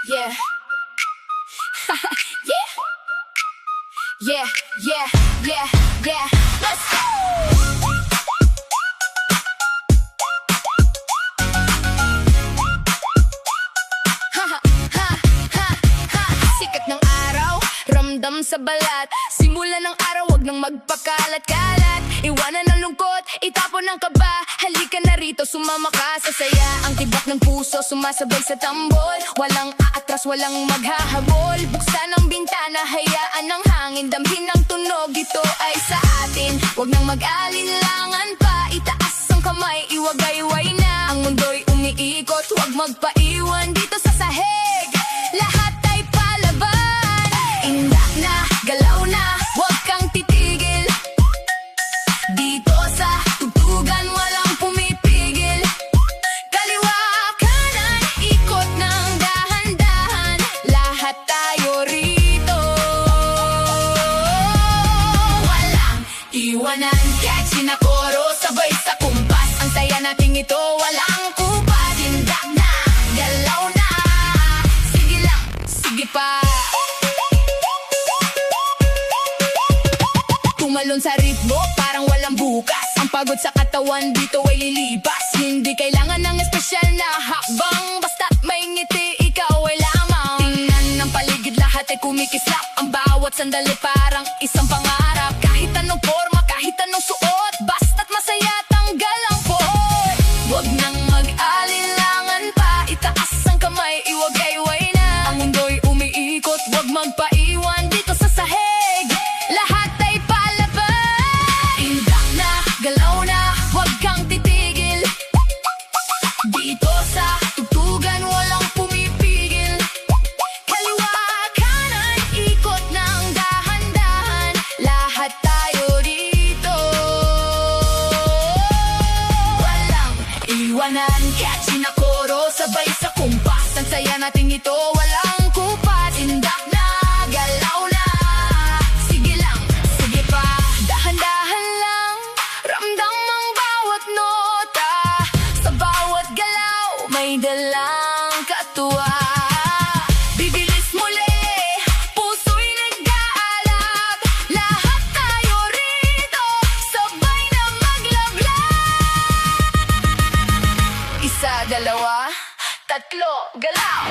Yeah. Yeah. Yeah, yeah, yeah, yeah. Let's go. Ha ha ha ha ha. Sikat ng araw, ramdam sa balat. Simula ng araw, wag nang magpakalat-kalat. Iwanan ang lungkot, itapon ang kaba. Halika na rito, sumama ka sa saya. Ang tibok ng puso, sumasabay sa tambol. Walang aatras, walang maghahabol. Buksan ang bintana, hayaan ng hangin. Damhin ang tunog, ito ay sa atin. Wag nang mag-alinlangan pa. Itaas ang kamay, iwagayway na. Ang mundo'y umiikot, wag magpaiwan dito sa sahig. Lahat ay palaban. Indak na, galaw na, wag kang titigil. Dito sa tugtugan, walang pumipigil. Kaliwa, kanan, ikot ng dahan-dahan. Lahat tayo rito. Walang iwanan, catchy na koro, sabay sa kumpas. Ang saya nating ito, walang kupas. Indak na, galaw na, sige lang, sige pa. Tumalon sa ritmo, parang walang bukas. Ang pagod sa katawan dito ay lilipas. Hindi kailangan ng espesyal na hakbang. Basta't may ngiti, ikaw ay lamang. Tingnan ng paligid, lahat ay kumikislap. Ang bawat sandali parang isang pangarap. Kahit anong forma, kahit anong suot, basta't masaya, tanggal ang poot. Huwag nang mag-alinlangan pa. Itaas ang kamay, iwagayway na. Ang mundo'y umiikot, huwag magpaiwan dito sa sahig. Lahat ay palaban. Indak na, galaw na, huwag kang titigil. Dito sa tugtugan, walang pumipigil. Kaliwa, kanan, ikot ng dahan-dahan. Lahat tayo dito. Walang iwanan, catchy na koro, sabay sa kumpas. Ang saya nating ito, walang kupas. Indak na, galaw na, sige lang, sige pa. Dahan-dahan lang, ramdam ang bawat nota. Sa bawat galaw, may dalang katuwa. Bibilis muli, puso'y nag-aalab. Lahat tayo rito, sabay na maglaglag. Isa, dalawa, tatlo, galaw.